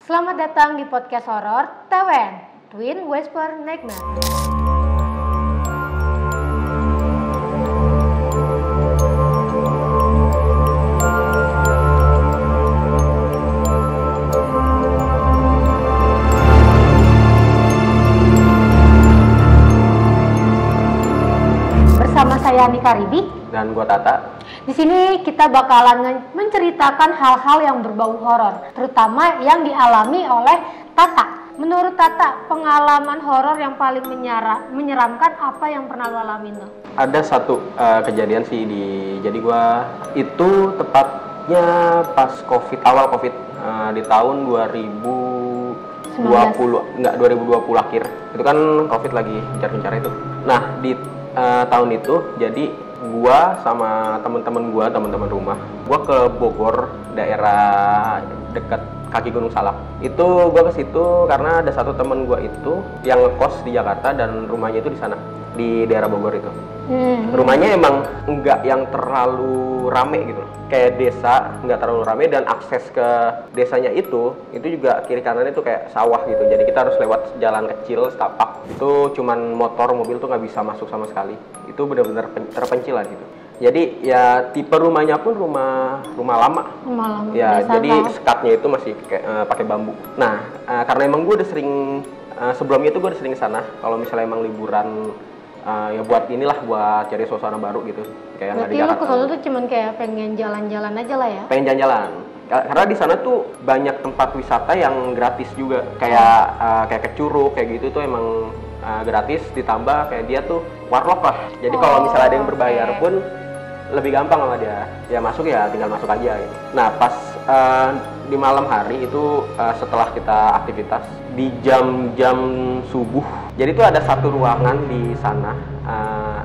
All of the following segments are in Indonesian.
Selamat datang di podcast horor TWN, Twin Whisper Nightmare. Bersama saya Nika Ribi dan gua Tata. Di sini kita bakalan menceritakan hal-hal yang berbau horor, terutama yang dialami oleh Tata. Menurut Tata, pengalaman horor yang paling menyeramkan apa yang pernah lo alamin tuh? Ada satu kejadian sih jadi gua itu tepatnya pas awal Covid di tahun 2020 akhir. Itu kan Covid lagi gencar-gencar itu. Nah, di tahun itu jadi gua sama teman-teman rumah, gua ke Bogor, daerah dekat kaki Gunung Salak. Itu gua ke situ karena ada satu teman gua itu yang ngekos di Jakarta dan rumahnya itu di sana, di daerah Bogor itu. Rumahnya emang enggak yang terlalu rame gitu, kayak desa, enggak terlalu rame, dan akses ke desanya itu juga kiri kanannya itu kayak sawah gitu. Jadi kita harus lewat jalan kecil setapak. Itu cuman motor, mobil tuh nggak bisa masuk sama sekali. Itu benar-benar terpencil lah gitu. Jadi ya tipe rumahnya pun rumah lama. Ya, jadi sekatnya itu masih pakai bambu. Nah, karena emang gue udah sering sebelumnya itu gue udah sering ke sana. Kalau misalnya emang liburan ya buat cari suasana baru gitu. Kayak nggak di Jakarta. Berarti lu kesana tuh cuman kayak pengen jalan-jalan aja lah ya? Pengen jalan-jalan. Karena di sana tuh banyak tempat wisata yang gratis juga. Kayak ke Curug kayak gitu tuh emang gratis, ditambah kayak dia tuh warlock lah. Jadi kalau misalnya ada yang berbayar pun lebih gampang sama dia. Ya masuk ya tinggal masuk aja gitu. Nah, pas di malam hari itu setelah kita aktivitas di jam-jam subuh. Jadi tuh ada satu ruangan di sana.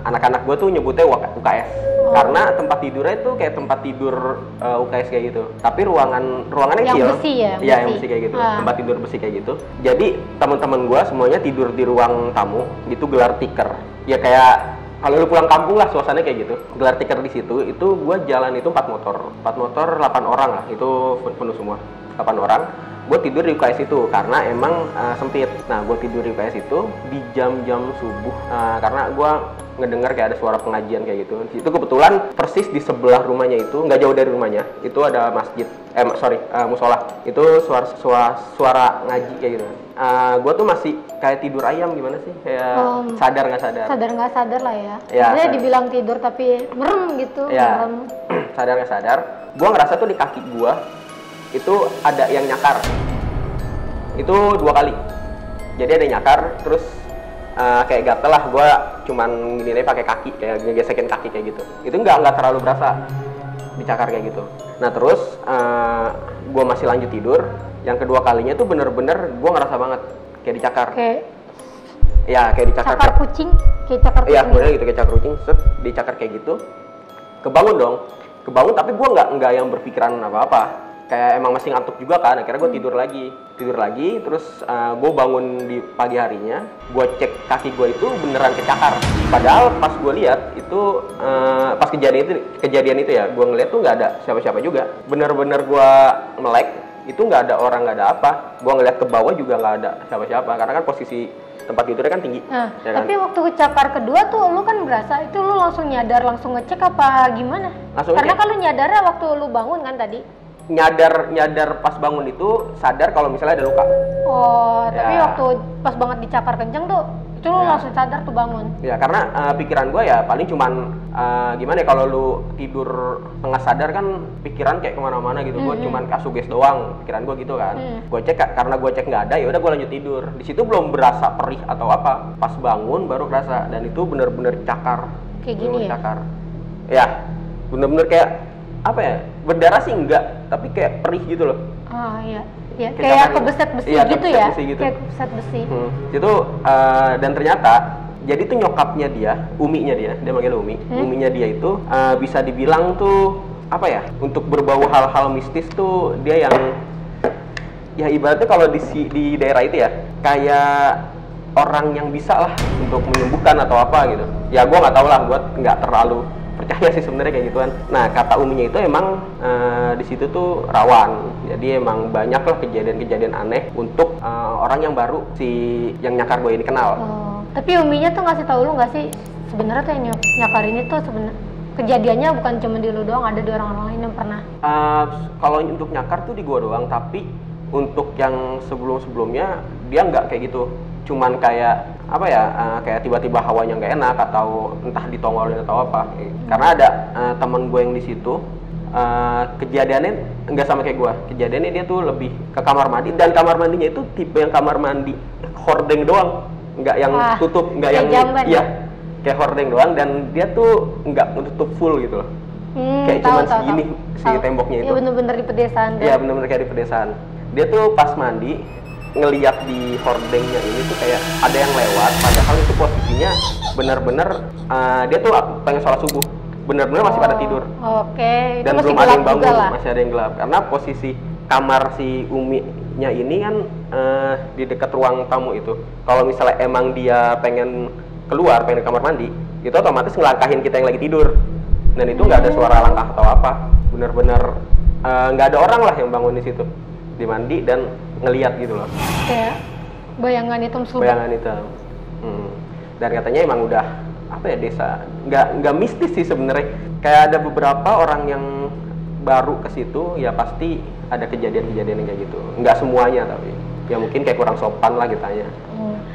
Anak-anak gue tuh nyebutnya UKS. Karena tempat tidurnya itu kayak tempat tidur UKS kayak gitu. Tapi ruangannya yang kecil. Besi ya? Iya, yang besi kayak gitu. Tempat tidur besi kayak gitu. Jadi teman-teman gue semuanya tidur di ruang tamu. Itu gelar tikar. Ya kayak kalau lu pulang kampung lah suasananya kayak gitu. Gelar tikar di situ. Itu gue jalan itu 4 motor 8 orang lah. Itu penuh semua. 8 orang. Gue tidur di UKS itu karena emang sempit. Nah, gue tidur di UKS itu di jam-jam subuh karena gue ngedengar kayak ada suara pengajian kayak gitu. Itu kebetulan persis di sebelah rumahnya itu, nggak jauh dari rumahnya, itu ada masjid, musola. Itu suara ngaji kayak gitu. Gue tuh masih kayak tidur ayam gimana sih? Kayak sadar nggak sadar. Sadar nggak sadar lah ya. Ya, dibilang tidur tapi merem gitu. Ya, merem. Sadar nggak sadar. Gue ngerasa tuh di kaki gue itu ada yang nyakar. Itu 2 kali. Jadi ada yang nyakar, terus kayak gatel lah. Gue cuman gini pakai kaki, kayak ngegesekin kaki kayak gitu. Itu nggak terlalu berasa dicakar kayak gitu. Nah terus gue masih lanjut tidur. Yang kedua kalinya tuh bener-bener gue ngerasa banget kayak dicakar. Kayak dicakar. Cakar kucing, kayak cakar kucing. Iya, bener gitu, kayak cakar kucing. Set, dicakar kayak gitu. Kebangun dong. Tapi gue nggak yang berpikiran apa-apa. Kayak emang masih ngantuk juga kan. Akhirnya gue tidur lagi. Terus gue bangun di pagi harinya. Gue cek kaki gue itu beneran kecakar. Padahal pas gue lihat itu pas kejadian itu ya, gue ngeliat tuh nggak ada siapa-siapa juga. Bener-bener gue melek. Itu nggak ada orang, nggak ada apa. Gue ngeliat ke bawah juga nggak ada siapa-siapa. Karena kan posisi tempat tidurnya kan tinggi. Nah, ya kan? Tapi waktu cakar kedua tuh lu kan berasa itu lu langsung nyadar, langsung ngecek apa gimana? Karena kalau nyadarnya waktu lu bangun kan tadi. Nyadar pas bangun itu sadar kalau misalnya ada luka. Tapi waktu pas banget dicakar kenceng tuh itu lu langsung sadar tuh bangun. Ya, karena pikiran gue ya paling cuman gimana ya, kalau lu tidur tengah sadar kan pikiran kayak kemana-mana gitu. Gue cuman kasuges doang, pikiran gue gitu kan. Gue cek, karena gue cek nggak ada, ya udah gue lanjut tidur. Di situ belum berasa perih atau apa. Pas bangun baru kerasa, dan itu bener-bener cakar. Kayak gini ya? Cakar. Ya, bener-bener kayak apa ya? Berdarah sih enggak, tapi kayak perih gitu loh. Iya. Ya, kayak kebeset besi gitu ya? Kayak kebeset besi. Itu dan ternyata jadi tuh nyokapnya dia, uminya dia manggil Umi. Uminya dia itu bisa dibilang tuh apa ya? Untuk berbau hal-hal mistis tuh dia yang ya ibaratnya kalau di daerah itu ya kayak orang yang bisa lah untuk menyembuhkan atau apa gitu. Ya gue nggak tahu lah, gue nggak terlalu percaya sih sebenarnya kayak gituan. Nah kata uminya itu emang di situ tuh rawan, jadi emang banyak lah kejadian-kejadian aneh untuk orang yang baru si yang nyakar gue ini kenal. Tapi uminya tuh ngasih tahu lu nggak sih sebenarnya tuh yang nyakar ini tuh sebenarnya kejadiannya bukan cuma di lu doang, ada di orang lain yang pernah? Kalau untuk nyakar tuh di gua doang, tapi untuk yang sebelum-sebelumnya dia nggak kayak gitu. Cuman kayak apa ya, kayak tiba-tiba hawanya nggak enak atau entah ditongolin atau apa. Karena ada teman gue yang di situ, kejadiannya nggak sama kayak gue. Kejadiannya dia tuh lebih ke kamar mandi, dan kamar mandinya itu tipe yang kamar mandi hordeng doang, nggak yang tutup, nggak yang iya kayak hordeng doang, dan dia tuh nggak menutup full gitu loh. Kayak cuman segini si temboknya itu. Iya bener-bener di pedesaan kan? Iya bener-bener kayak di pedesaan. Dia tuh pas mandi ngeliat di hordengnya ini tuh kayak ada yang lewat, padahal itu posisinya bener-bener dia tuh pengen sholat subuh, bener-bener masih pada tidur. Oke. Dan belum ada yang bangun, masih ada yang gelap. Karena posisi kamar si Umi-nya ini kan di dekat ruang tamu itu. Kalau misalnya emang dia pengen keluar, pengen ke kamar mandi, itu otomatis ngelangkahin kita yang lagi tidur. Dan itu nggak ada suara langkah atau apa, bener-bener nggak ada orang lah yang bangun di situ, di mandi dan ngeliat gitu loh. Kayak bayangan hitam subuh. Bayangan hitam. Dan katanya emang udah apa ya, desa nggak mistis sih sebenarnya. Kayak ada beberapa orang yang baru ke situ ya pasti ada kejadian-kejadian yang kayak gitu. Nggak semuanya tapi ya mungkin kayak kurang sopan lah kitanya.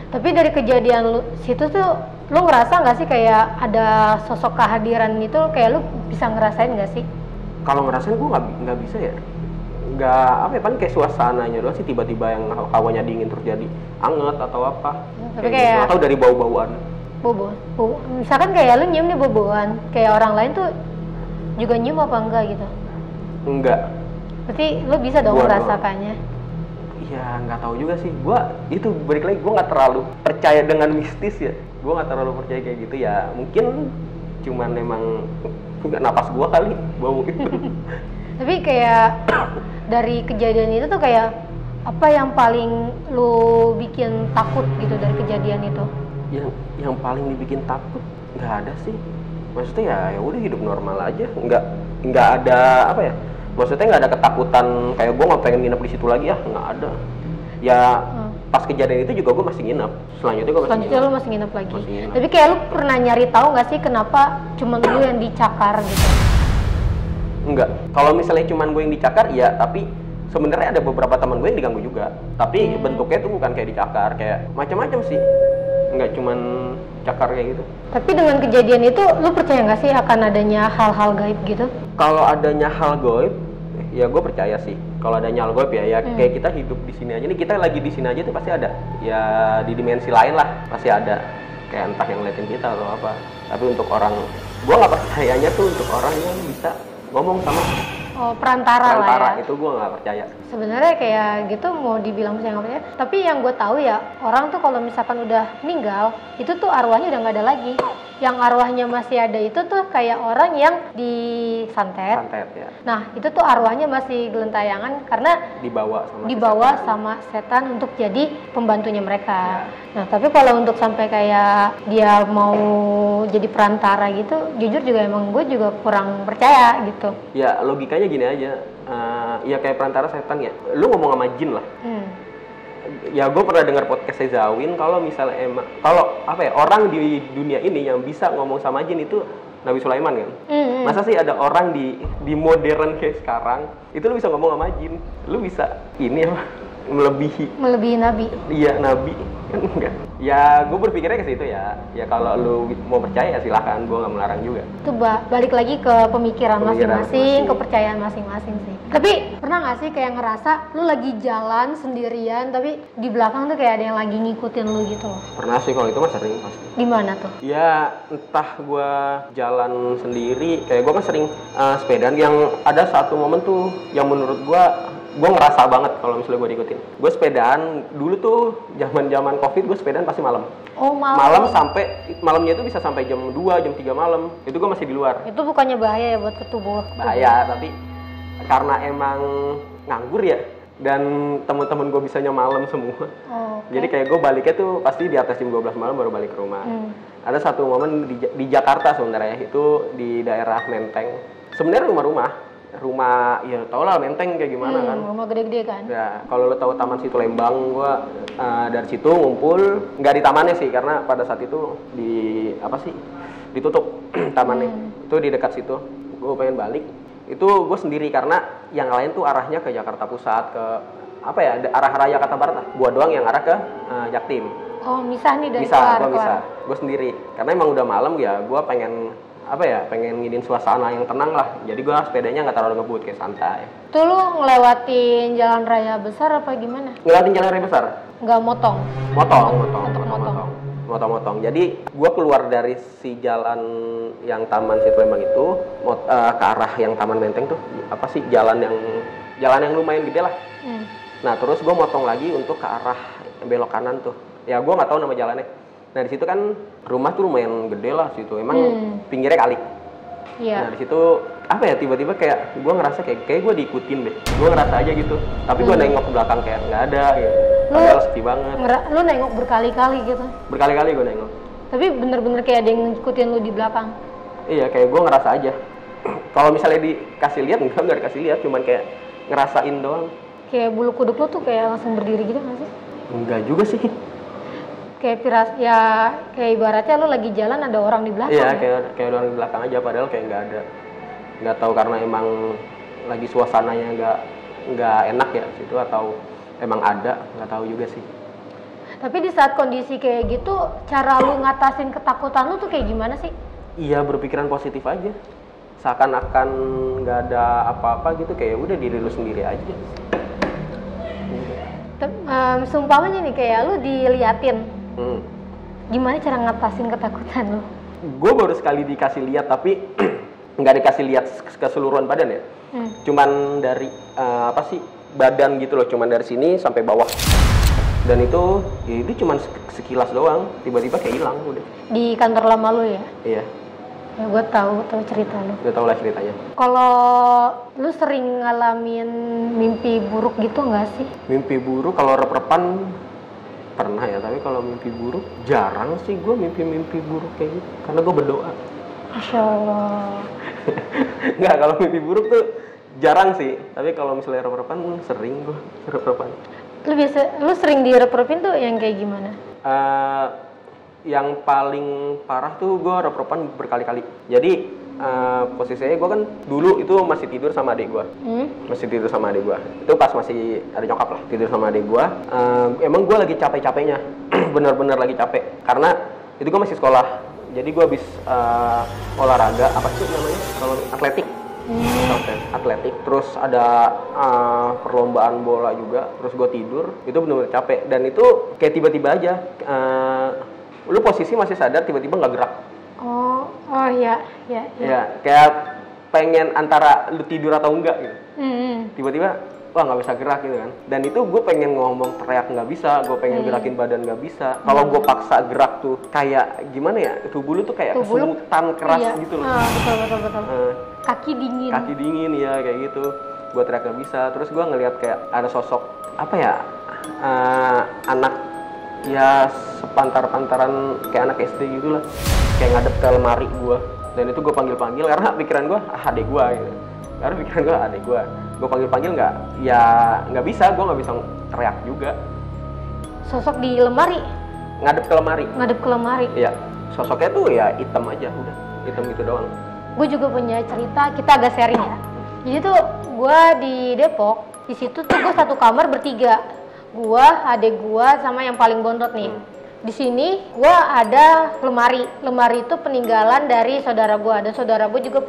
Tapi dari kejadian lu situ tuh lu ngerasa nggak sih kayak ada sosok kehadiran itu, kayak lu bisa ngerasain nggak sih? Kalau ngerasain gue nggak bisa ya. Nggak apa ya, paling kayak suasananya doang sih, tiba-tiba yang hawanya dingin terus jadi anget atau apa. Tapi kayak gitu. Atau dari bau-bauan. Bau. Misalkan kayak lu nyium nih bau-bauan, kayak orang lain tuh juga nyium apa enggak gitu? Enggak. Berarti lu bisa dong merasakannya. Ya nggak tahu juga sih, gua itu balik lagi, gua nggak terlalu percaya dengan mistis ya, gua nggak terlalu percaya kayak gitu ya, mungkin cuman memang napas gua kali bau itu. Tapi kayak dari kejadian itu tuh kayak apa yang paling lu bikin takut gitu dari kejadian itu? Yang paling dibikin takut nggak ada sih, maksudnya ya udah hidup normal aja, nggak ada apa ya. Maksudnya nggak ada ketakutan kayak gue nggak pengen nginep di situ lagi ya, nggak ada. Ya pas kejadian itu juga gue masih nginep. Selanjutnya lu masih nginep lagi. Tapi kayak lu pernah nyari tahu nggak sih kenapa cuma lu yang dicakar gitu? Enggak. Kalau misalnya cuma gue yang dicakar ya, tapi sebenarnya ada beberapa teman gue yang diganggu juga. Tapi bentuknya tuh bukan kayak dicakar, kayak macam-macam sih. Nggak cuman cakar kayak gitu. Tapi dengan kejadian itu lu percaya nggak sih akan adanya hal-hal gaib gitu? Kalau adanya hal gaib ya gue percaya sih. Kalau adanya hal gaib ya kayak kita hidup di sini aja nih, kita lagi di sini aja tuh pasti ada. Ya di dimensi lain lah pasti ada. Kayak entah yang ngeliatin kita atau apa. Tapi untuk orang, gue nggak percayanya tuh untuk orang yang bisa ngomong sama perantara lah ya. Itu gue nggak percaya. Sebenarnya kayak gitu mau dibilang saya nggak percaya. Tapi yang gue tahu ya, orang tuh kalau misalkan udah meninggal, itu tuh arwahnya udah nggak ada lagi. Yang arwahnya masih ada itu tuh kayak orang yang disantet. Ya. Nah itu tuh arwahnya masih gelentayangan karena dibawa sama setan untuk jadi pembantunya mereka. Ya. Nah tapi kalau untuk sampai kayak dia mau jadi perantara gitu, jujur juga emang gue juga kurang percaya gitu. Ya logikanya gini aja, ya kayak perantara setan ya, lu ngomong sama jin lah. Ya gue pernah dengar podcast Zawin, kalau misalnya kalau apa ya, orang di dunia ini yang bisa ngomong sama jin itu Nabi Sulaiman kan. Masa sih ada orang di modern kayak sekarang itu lu bisa ngomong sama jin, lu bisa ini apa melebihi nabi. Iya nabi kan enggak. Ya gue berpikirnya ke situ ya. Ya kalau lu mau percaya ya silahkan, gue nggak melarang juga. Itu balik lagi ke pemikiran masing-masing, kepercayaan masing-masing sih. Tapi pernah nggak sih kayak ngerasa lu lagi jalan sendirian tapi di belakang tuh kayak ada yang lagi ngikutin lu gitu loh? Pernah sih, kalau itu mah sering pasti. Di mana tuh? Ya entah gue jalan sendiri, kayak gue kan sering sepedaan, yang ada satu momen tuh yang menurut gue ngerasa banget kalau misalnya gue diikutin. Gue sepedaan dulu tuh zaman Covid, gue sepedaan pasti malam. Oh malam? Malam sampai malamnya itu bisa sampai jam 2, jam 3 malam. Itu gue masih di luar. Itu bukannya bahaya ya buat tubuh? Bahaya, tapi karena emang nganggur ya. dan teman-teman gue bisanya malam semua. Okay. Jadi kayak gue baliknya tuh pasti di atas jam 12 malam baru balik ke rumah. Ada satu momen di Jakarta sebenarnya, itu di daerah Menteng. Sebenarnya rumah ya tau lah Menteng kayak gimana kan. Rumah gede-gede kan. Ya kalau lo tahu Taman Situ Lembang, gue dari situ ngumpul, nggak di tamannya sih karena pada saat itu ditutup tamannya. Itu di dekat situ. Gue pengen balik. Itu gue sendiri karena yang lain tuh arahnya ke Jakarta Pusat, ke arah-arah Jakarta Barat lah. Gue doang yang arah ke Jaktim. Oh, misah nih dari Bisa. Gue sendiri. Karena emang udah malam ya, gue pengen nginin suasana yang tenang lah. Jadi gue sepedanya nggak terlalu ngebut, kayak santai. Tuh lu ngelewatin jalan raya besar apa gimana? Ngelewatin jalan raya besar? Nggak motong? Motong. Jadi gue keluar dari si jalan yang Taman Situ Lembang itu ke arah yang Taman Menteng tuh jalan yang lumayan gede lah. Nah terus gue motong lagi untuk ke arah belok kanan tuh. Ya gue nggak tahu nama jalannya. Nah di situ kan rumah tuh lumayan gede lah situ. Emang pinggirnya kali. Nah di situ tiba-tiba kayak gue ngerasa kayak gue diikutin deh. Gue ngerasa aja gitu. Tapi gue nengok ke belakang kayak nggak ada gitu. Padahal sepi banget. Lu nengok berkali-kali gitu? Berkali-kali gue nengok. Tapi bener-bener kayak ada yang ngikutin lu di belakang? Iya, kayak gue ngerasa aja. Kalau misalnya dikasih lihat, nggak dikasih lihat, cuman kayak ngerasain doang. Kayak bulu kuduk lu tuh kayak langsung berdiri gitu nggak sih? Enggak juga sih. Kayak kayak ibaratnya lu lagi jalan ada orang di belakang. Iya, kayak orang di belakang aja, padahal kayak nggak ada. Nggak tahu karena emang lagi suasananya nggak enak ya situ atau emang ada, nggak tahu juga sih. Tapi di saat kondisi kayak gitu, cara lu ngatasin ketakutan lu tuh kayak gimana sih? Iya, berpikiran positif aja. Seakan-akan nggak ada apa-apa gitu, kayak udah diri lu sendiri aja. Seumpamanya nih kayak lu diliatin. Gimana cara ngatasin ketakutan lu? Gue baru sekali dikasih lihat, tapi nggak dikasih lihat keseluruhan badan ya. Cuman dari badan gitu loh, cuman dari sini sampai bawah. Dan itu cuman sekilas doang, tiba-tiba kayak hilang udah. Di kantor lama lu ya? Iya. Ya gue tahu cerita lu. Gue tahu lah ceritanya. Kalau lu sering ngalamin mimpi buruk gitu nggak sih? Mimpi buruk kalau rep-repan pernah ya, tapi kalau mimpi buruk jarang sih gue mimpi buruk kayak gitu, karena gue berdoa. Masya Allah. Nggak, kalau mimpi buruk tuh jarang sih, tapi kalau misalnya rep-repan sering gue rep-repan. Lu sering direp-repin tuh yang kayak gimana? Yang paling parah tuh gue rep-repan berkali-kali. Jadi posisinya gue kan dulu itu masih tidur sama adik gue. Itu pas masih ada nyokap lah, tidur sama adik gue. Emang gue lagi capek-capeknya, bener-bener lagi capek. Karena itu gue masih sekolah. Jadi gue habis olahraga, apa sih namanya? Kalau atletik, terus ada perlombaan bola juga, terus gue tidur, itu benar-benar capek. Dan itu kayak tiba-tiba aja, lu posisi masih sadar, tiba-tiba nggak gerak. Oh iya. Ya, kayak pengen antara lu tidur atau enggak gitu. Tiba-tiba, wah nggak bisa gerak gitu kan. Dan itu gue pengen ngomong teriak nggak bisa, gue pengen gerakin badan nggak bisa. Kalau gue paksa gerak tuh kayak gimana ya, tubuh lu tuh kayak kesemutan keras gitu loh. Betul. Kaki dingin ya kayak gitu. Gue teriak nggak bisa. Terus gue ngeliat kayak ada sosok anak ya sepantar-pantaran kayak anak SD gitu lah, kayak ngadep ke lemari gue. Dan itu gue panggil-panggil karena pikiran gue adek gue gitu. Gue panggil-panggil nggak bisa, gue nggak bisa teriak juga. Sosok di lemari? Ngadep ke lemari. Iya, sosoknya tuh ya hitam aja, udah hitam gitu doang. Gue juga punya cerita, kita agak sharing ya. Jadi tuh gue di Depok, di situ tuh gue satu kamar bertiga. Gue, adek gue, sama yang paling bontot nih. Di sini gue ada lemari itu peninggalan dari saudara gue, dan saudara gue juga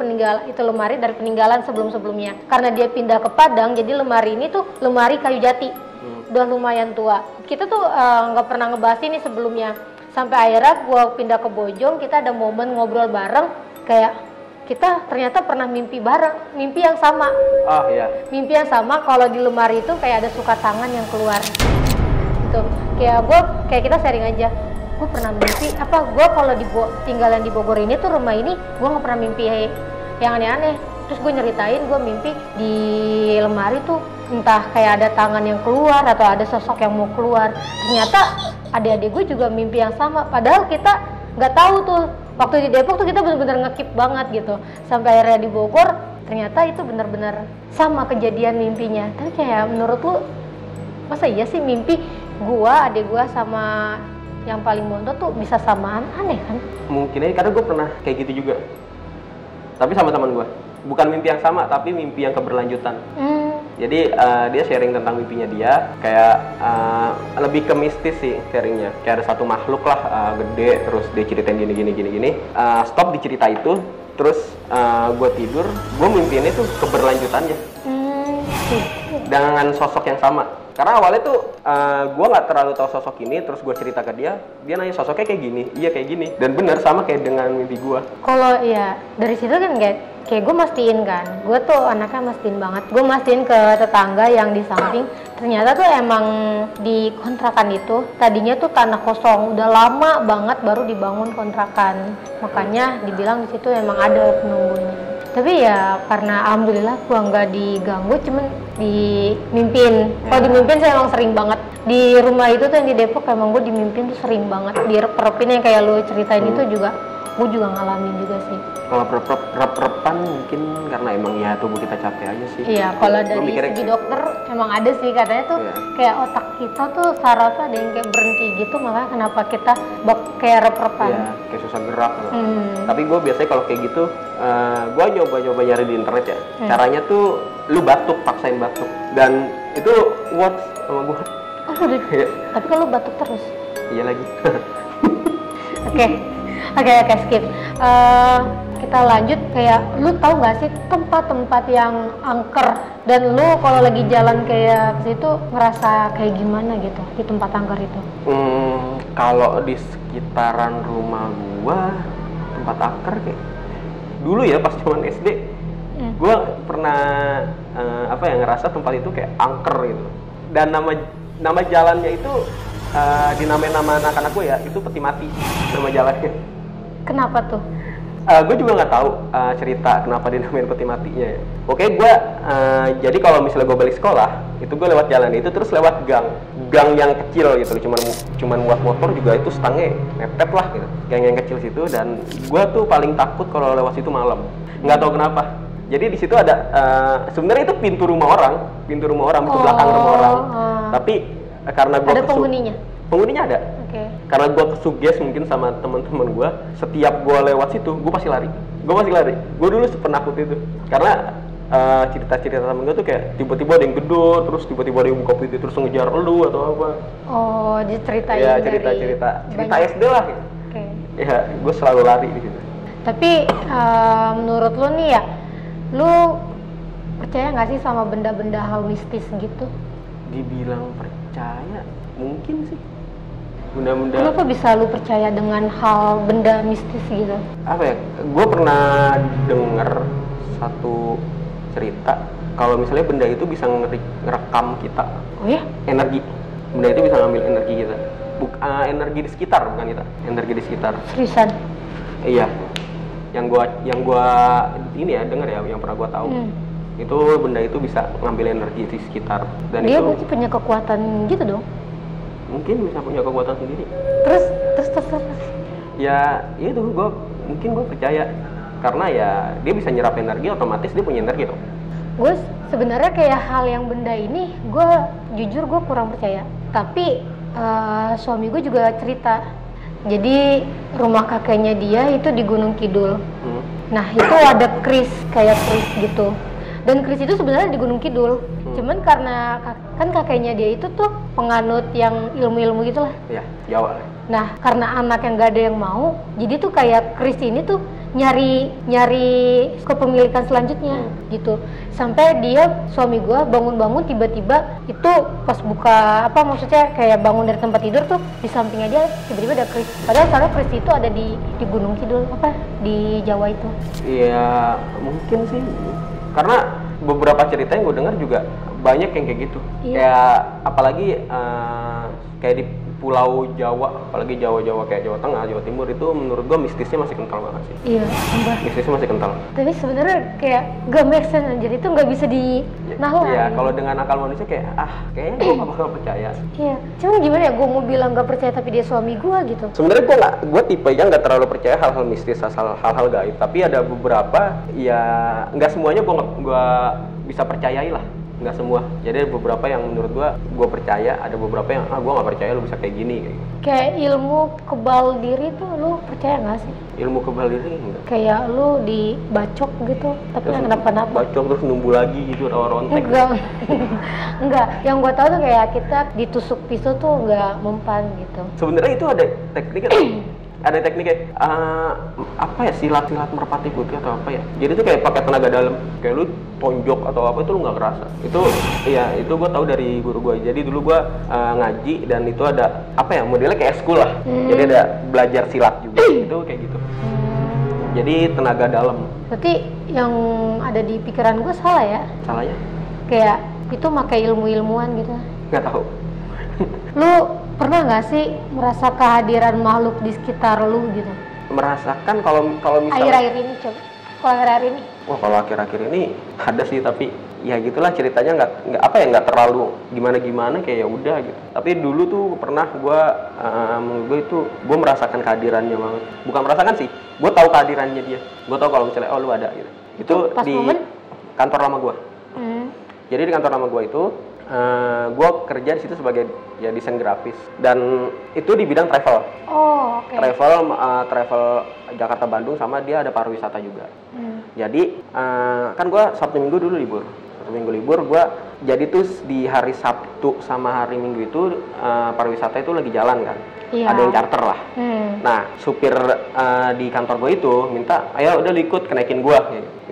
lemari dari peninggalan sebelumnya. Karena dia pindah ke Padang, jadi lemari ini tuh lemari kayu jati, udah lumayan tua. Kita tuh nggak pernah ngebahas ini sebelumnya, sampai akhirnya gue pindah ke Bojong. Kita ada momen ngobrol bareng, kayak kita ternyata pernah mimpi bareng, mimpi yang sama. Mimpi yang sama, kalau di lemari itu kayak ada sukat tangan yang keluar gitu. Kayak kita sharing aja, gue pernah mimpi gue kalau tinggalan di Bogor ini tuh, rumah ini gue nggak pernah mimpi yang aneh-aneh. Terus gue nyeritain gue mimpi di lemari tuh entah kayak ada tangan yang keluar atau ada sosok yang mau keluar. Ternyata adik-adik gue juga mimpi yang sama, padahal kita nggak tahu tuh. Waktu di Depok tuh kita bener-bener ngekip banget gitu, sampai akhirnya di Bogor ternyata itu bener-bener sama kejadian mimpinya. Tapi kayak menurut lu, masa iya sih mimpi gua, adik gua sama yang paling bontot tuh bisa samaan? Aneh kan? Mungkin aja karena gue pernah kayak gitu juga, tapi sama teman gue. Bukan mimpi yang sama, tapi mimpi yang keberlanjutan. Jadi dia sharing tentang mimpinya dia, kayak lebih ke mistis sih sharingnya. Kayak ada satu makhluk lah gede, terus dia ceritain gini. Stop di cerita itu, terus gue tidur, gue mimpiinnya tuh keberlanjutannya. Dengan sosok yang sama. Karena awalnya tuh gue nggak terlalu tahu sosok ini, terus gue cerita ke dia nanya sosoknya kayak gini, iya kayak gini, dan bener sama kayak dengan mimpi gue. Kalau ya dari situ kan kayak gue mastiin kan, gue tuh anaknya mastiin banget. Gue mastiin ke tetangga yang di samping, ternyata tuh emang di kontrakan itu tadinya tuh tanah kosong, udah lama banget baru dibangun kontrakan, makanya dibilang di situ emang ada penunggunya. Tapi ya karena alhamdulillah gua nggak diganggu, cuman dimimpin. Kalau dimimpin saya emang sering banget. Di rumah itu tuh yang di Depok emang gue dimimpin tuh sering banget. Direp-repin yang kayak lo ceritain itu juga, gue juga ngalamin juga sih. Kalau rep-repan mungkin karena emang ya tubuh kita capek aja sih. Iya, kalau dari segi dokter emang ada sih katanya tuh kayak otak kita tuh sarafnya ada yang kayak berhenti gitu, makanya kenapa kita kayak rep-repan. Iya, kayak susah gerak. Tapi gue biasanya kalau kayak gitu, gue nyoba nyari di internet ya. Caranya tuh lu batuk, paksain batuk, dan itu works sama gue. Oh udah. Tapi kalau batuk terus? Iya lagi. Oke, skip. Kita lanjut, kayak lu tahu nggak sih tempat-tempat yang angker dan lu kalau lagi jalan kayak ke situ ngerasa kayak gimana gitu di tempat angker itu? Kalau di sekitaran rumah gua tempat angker kayak dulu ya pas cuman SD, gua pernah ngerasa tempat itu kayak angker gitu. Dan nama jalannya itu dinamain nama anak-anak gue ya, itu Peti Mati nama jalannya. Kenapa tuh? Gue juga nggak tahu cerita kenapa dinamain Peti Matinya ya. Oke, gue jadi kalau misalnya gue balik sekolah, itu gue lewat jalan itu terus lewat gang yang kecil gitu, cuman muat motor juga itu stangnya mepet lah gitu, gang yang kecil situ. Dan gue tuh paling takut kalau lewat situ malam, nggak tahu kenapa. Jadi di situ ada sebenarnya itu pintu rumah orang, pintu belakang rumah orang. Tapi karena gue ada penghuninya ada. Karena gue kesuges mungkin sama teman-teman gue, setiap gue lewat situ gue pasti lari. Gue dulu penakut itu karena cerita-cerita temen gue tuh kayak tiba-tiba ada yang gedor, terus tiba-tiba ada yang buka pintu terus ngejar lu atau apa. Oh, diceritain ya, cerita SD lah gitu. Ya, gue selalu lari di situ. Tapi menurut lu nih ya, lu percaya nggak sih sama benda-benda hal mistis gitu? Dibilang percaya mungkin sih. Benda-benda. Kenapa bisa lu percaya dengan hal benda mistis gitu? Apa ya? Gue pernah denger satu cerita kalau misalnya benda itu bisa ngerekam kita. Oh ya? Energi. Benda itu bisa ngambil energi kita. Energi di sekitar, bukan kita. Energi di sekitar. Seriusan? Iya. Yang gua ini ya denger ya, yang pernah gua tahu. Itu benda itu bisa ngambil energi di sekitar. Dan dia itu berarti punya kekuatan gitu dong? Mungkin bisa punya kekuatan sendiri. Terus. Ya itu gue percaya karena ya dia bisa nyerap energi, otomatis dia punya energi dong. Gue sebenarnya kayak hal yang benda ini, gue jujur gue kurang percaya. Tapi suami gue juga cerita. Jadi rumah kakeknya dia itu di Gunung Kidul. Nah itu ada kris gitu. Dan kris itu sebenarnya di Gunung Kidul. Cuman karena kan kakeknya dia itu tuh penganut yang ilmu-ilmu gitulah. Iya, Jawa. Nah, karena anak yang gak ada yang mau, jadi tuh kayak kris ini tuh nyari kepemilikan selanjutnya gitu. Sampai suami gua bangun-bangun tiba-tiba itu pas buka maksudnya kayak bangun dari tempat tidur tuh di sampingnya dia tiba-tiba ada kris. Padahal karena kris itu ada di Gunung Kidul di Jawa itu. Iya, mungkin sih. Karena beberapa cerita yang gue dengar juga banyak yang kayak gitu. Iya. Kayak apalagi kayak di Pulau Jawa, apalagi Jawa-Jawa kayak Jawa Tengah, Jawa Timur itu menurut gua mistisnya masih kental banget sih. Iya, sumpah. Mistisnya masih kental. Tapi sebenarnya kayak gak make sense anjir, itu gak bisa dinalar. Iya, gitu. kalau dengan akal manusia kayak kayaknya gua gak bakal percaya. Iya, cuman gimana ya, gue mau bilang gak percaya tapi dia suami gue gitu. Sebenarnya gua tipe yang nggak terlalu percaya hal-hal mistis, hal-hal gaib. Tapi ada beberapa ya nggak semuanya gua bisa percayai lah. Nggak semua. Jadi ada beberapa yang menurut gua percaya, ada beberapa yang gua nggak percaya lu bisa kayak gini. Kayak ilmu kebal diri tuh lu percaya nggak sih? Ilmu kebal diri enggak. Kayak lu dibacok gitu, tapi nggak kenapa-napa. Bacok terus numbuh lagi gitu, rawa-rontek. Enggak, enggak. Yang gue tahu tuh kayak kita ditusuk pisau tuh nggak mempan gitu. Sebenarnya itu ada tekniknya. Ada tekniknya apa ya, silat merpati putih atau apa ya, jadi itu kayak pakai tenaga dalam, kayak lu tonjok atau apa itu lu nggak kerasa. Itu iya, itu gue tahu dari guru gue. Jadi dulu gue ngaji dan itu ada apa ya, modelnya kayak school lah. Jadi ada belajar silat juga itu kayak gitu. Jadi tenaga dalam. Berarti yang ada di pikiran gue salah ya? Salahnya Kayak itu pakai ilmu-ilmuwan gitu. nggak tahu. Lu pernah nggak sih merasa kehadiran makhluk di sekitar lu gitu? Merasakan kalau misalnya Akhir-akhir ini coba. Kalau akhir-akhir ini? wah, kalau akhir-akhir ini ada sih, tapi ya gitulah ceritanya, nggak terlalu gimana kayak ya udah gitu. Tapi dulu tuh pernah menurut gue itu gue merasakan kehadirannya banget. Bukan merasakan sih, gue tahu kehadirannya dia. Gue tahu kalau misalnya lu ada gitu. Itu Pas di momen? kantor lama gue. Jadi di kantor lama gue itu gue kerja di situ sebagai ya desain grafis dan itu di bidang travel. Oh, oke. Travel Jakarta Bandung, sama dia ada pariwisata juga. Jadi kan gue Sabtu Minggu dulu libur. Sabtu Minggu libur gue, jadi tuh di hari Sabtu sama hari Minggu itu pariwisata itu lagi jalan kan. Iya. Ada yang charter lah. Nah, supir di kantor gue itu minta, ayo udah lu ikut kenaikin gue.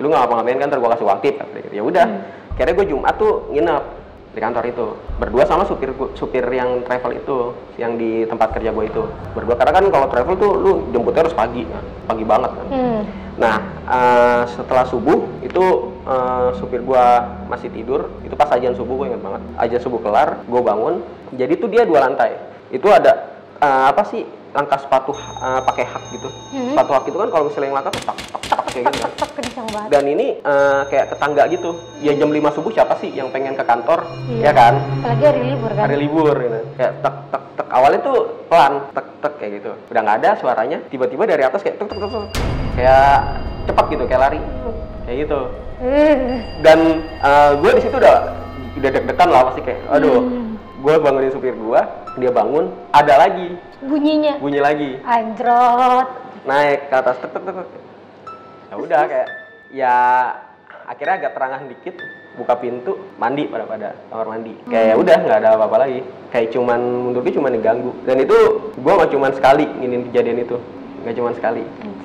Lu nggak ngapa-ngapain kan, ntar gue kasih uang tip. Ya udah. Akhirnya gue Jumat tuh nginep di kantor itu berdua sama supir yang travel itu, yang di tempat kerja gue itu berdua, karena kan kalau travel tuh lu jemputnya harus pagi banget kan. Nah setelah subuh itu supir gue masih tidur, itu pas ajan subuh, gue inget banget, ajan subuh kelar gue bangun. Jadi tuh dia 2 lantai, itu ada apa sih, langkah sepatu pakai hak gitu. Sepatu hak itu kan kalau misalnya yang langkah tuh tak kayak gitu kan. Kencang banget. Dan ini kayak tetangga gitu. Ya jam 5 subuh siapa sih yang pengen ke kantor? Ya kan? Apalagi hari libur kan. Hari libur gitu. Kayak tek. Awalnya tuh pelan, tek kayak gitu. Udah nggak ada suaranya, tiba-tiba dari atas kayak tek. Kayak cepat gitu, kayak lari. Kayak gitu. Dan gue di situ udah deg-degan lah pasti, kayak aduh. Gue bangunin supir gue, dia bangun, ada lagi bunyi lagi, anjrot, naik ke atas, tek. Ya udah, kayak ya akhirnya agak terangan dikit, buka pintu, mandi pada kamar mandi. Kayak udah nggak ada apa-apa lagi, kayak cuman menurut gue cuman diganggu. Dan itu gue nggak cuman sekali nginin kejadian itu, nggak cuman sekali.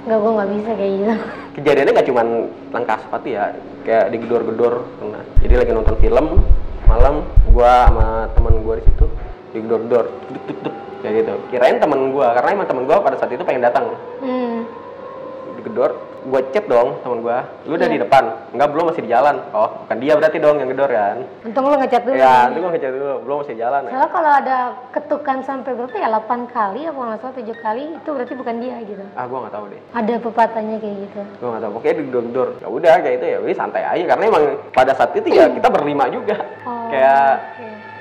Nggak, gue nggak bisa kayak gitu. Kejadiannya nggak cuman langkah sepatu ya, kayak digedor-gedor. Nah, jadi lagi nonton film malam, gua sama temen gua di situ digedor-gedor, duk kayak gitu. Kirain temen gua, karena emang temen gua pada saat itu pengen datang. Digedor, gua chat dong temen gua, lu udah di depan? Enggak, belum, masih di jalan. Oh, bukan dia berarti dong yang gedor kan? Untung lu ngechat dulu. Ya, untung gua ngechat dulu, belum, masih jalan. Soalnya kalau ada ketukan sampai berapa ya, 8 kali apa nggak salah 7 kali, itu berarti bukan dia gitu. Gua nggak tahu deh. Ada pepatahnya kayak gitu. Gua nggak tahu, pokoknya digedor-gedor. Ya udah kayak itu, ya udah santai aja, karena emang pada saat itu ya kita berlima juga. Kayak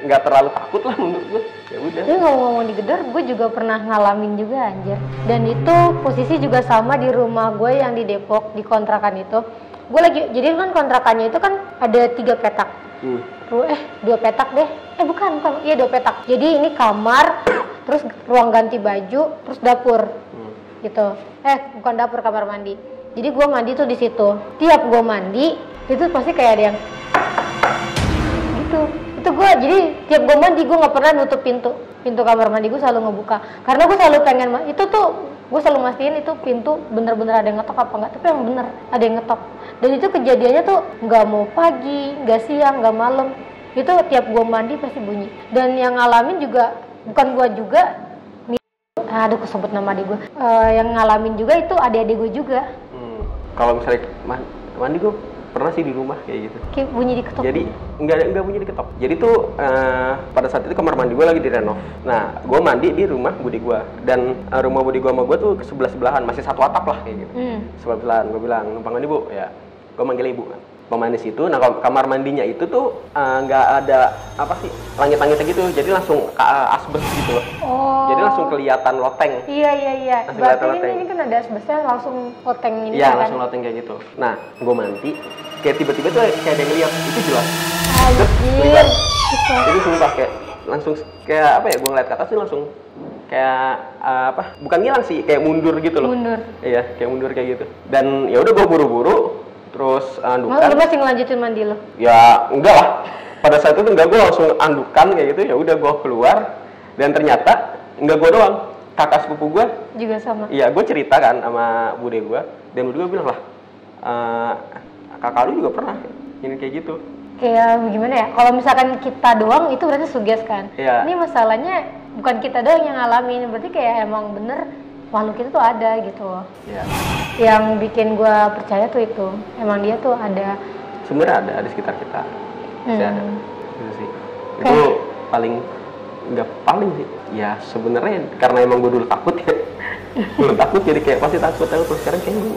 nggak terlalu takut lah menurut gue. Ya udah. Tapi ngomong-ngomong digedor, gue juga pernah ngalamin juga anjir. Dan itu posisi juga sama di rumah gue yang di Depok, di kontrakan itu. Gue lagi, jadi kan kontrakannya itu kan ada 3 petak. 2 petak deh. Bukan, iya 2 petak. Jadi ini kamar, terus ruang ganti baju, terus dapur. Gitu. Bukan dapur, kamar mandi. Jadi gue mandi tuh di situ. Tiap gue mandi, itu pasti kayak ada yang gitu. Itu gue, jadi tiap gue mandi gue nggak pernah nutup pintu kamar mandi, gue selalu ngebuka, karena gue selalu pengen itu tuh, gue selalu mastiin itu pintu bener-bener ada yang ngetok apa enggak. Tapi yang bener ada yang ngetok, dan itu kejadiannya tuh nggak mau pagi, nggak siang, nggak malam, itu tiap gue mandi pasti bunyi. Dan yang ngalamin juga bukan gue juga, aduh kesebut nama adik gue, yang ngalamin juga itu adik-adik gue juga. Kalau misalnya mandi gue Pernah sih di rumah kayak gitu. Kayak bunyi diketok. Jadi nggak bunyi diketok. Jadi tuh pada saat itu kamar mandi gue lagi direnov. Nah, gue mandi di rumah bude gue, dan rumah bude gue sama gue tuh sebelah-sebelahan, masih satu atap lah kayak gitu. Sebelah-sebelahan. Gue bilang, numpang mandi bu, ya. Gue manggil ibu kan. Pemain di situ. Nah, kamar mandinya itu tuh nggak ada apa sih langit-langitnya gitu, jadi langsung asbes gitu loh. Jadi langsung kelihatan loteng. Iya. Langsung Berarti kelihatan loteng. ini kan ada asbesnya langsung loteng ini Iya, kan? langsung loteng kayak gitu. Nah, gue mandi, kayak tiba-tiba tuh kayak ada yang lihat, itu jelas. Anjir. Itu sumpah kayak langsung kayak apa ya? Gue ngeliat ke atas tuh langsung kayak apa? Bukan ngilang sih, kayak mundur gitu loh. Mundur. Iya, kayak mundur kayak gitu. Dan ya udah gue buru-buru. Terus andukan. Lu masih ngelanjutin mandi lo? Ya enggak lah. Pada saat itu enggak, gue langsung andukan kayak gitu. Ya udah gue keluar, dan ternyata enggak gue doang, kakak sepupu gue Juga sama. iya. Gue cerita kan sama bude gue, dan bude gue bilang lah, kakak lu juga pernah ini kayak gitu. Kayak gimana ya? Kalau misalkan kita doang itu berarti suges kan? Iya. Ini masalahnya bukan kita doang yang ngalamin, berarti kayak emang bener makhluk itu tuh ada gitu loh. Iya. Yang bikin gue percaya tuh itu, emang dia tuh ada. Sebenarnya ada di sekitar kita. Masih ada. Gitu sih. Itu paling nggak paling sih. Ya sebenarnya karena emang gue dulu takut ya. Dulu takut, jadi kayak pasti takut. Terus sekarang kayak gue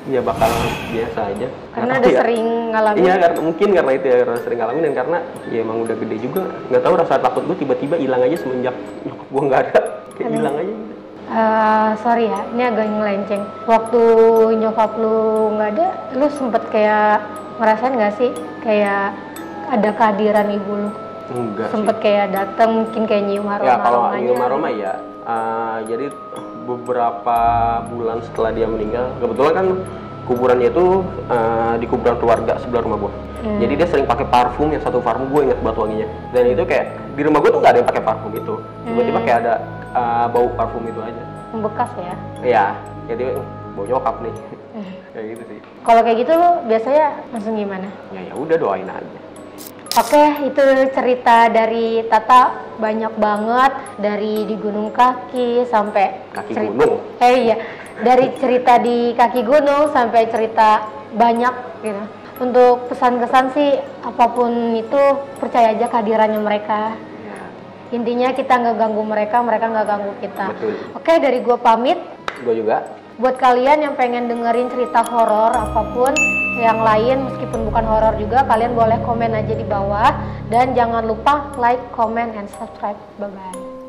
ya bakal biasa aja. Karena udah sering ngalamin. Iya, mungkin karena itu ya, karena sering ngalamin, dan karena ya emang udah gede juga. Nggak tahu rasa takut gue tiba-tiba hilang aja semenjak nyokap gue nggak ada. Kayak hilang aja gitu. Sorry ya, ini agak ngelenceng. Waktu nyokap lu nggak ada, lu sempet kayak ngerasain nggak sih kayak ada kehadiran ibu lu? Enggak Sempet sih. kayak datang, mungkin kayak nyium aroma. Ya kalau nyium aroma ya, jadi beberapa bulan setelah dia meninggal, kebetulan kan kuburannya itu di kuburan keluarga sebelah rumah gua. Jadi dia sering pakai parfum, yang satu parfum gue ingat banget wanginya. Dan itu kayak di rumah gua tuh nggak ada yang pakai parfum itu. Tiba-tiba kayak ada bau parfum itu aja. Membekas ya? Iya, jadi bau nyokap nih. Kayak gitu sih. Kalau kayak gitu lu biasanya langsung gimana? Ya udah, doain aja. Oke, itu cerita dari Tata banyak banget, dari di Gunung Kaki sampai Kaki gunung. Iya, dari cerita di kaki gunung sampai cerita banyak gitu. Untuk pesan-kesan sih apapun itu percaya aja kehadirannya mereka. Ya, Intinya kita nggak ganggu mereka, mereka nggak ganggu kita. betul. Oke, dari gue pamit. Gue juga. Buat kalian yang pengen dengerin cerita horor apapun yang lain meskipun bukan horor juga, kalian boleh komen aja di bawah, dan jangan lupa like, comment, and subscribe. Bye bye.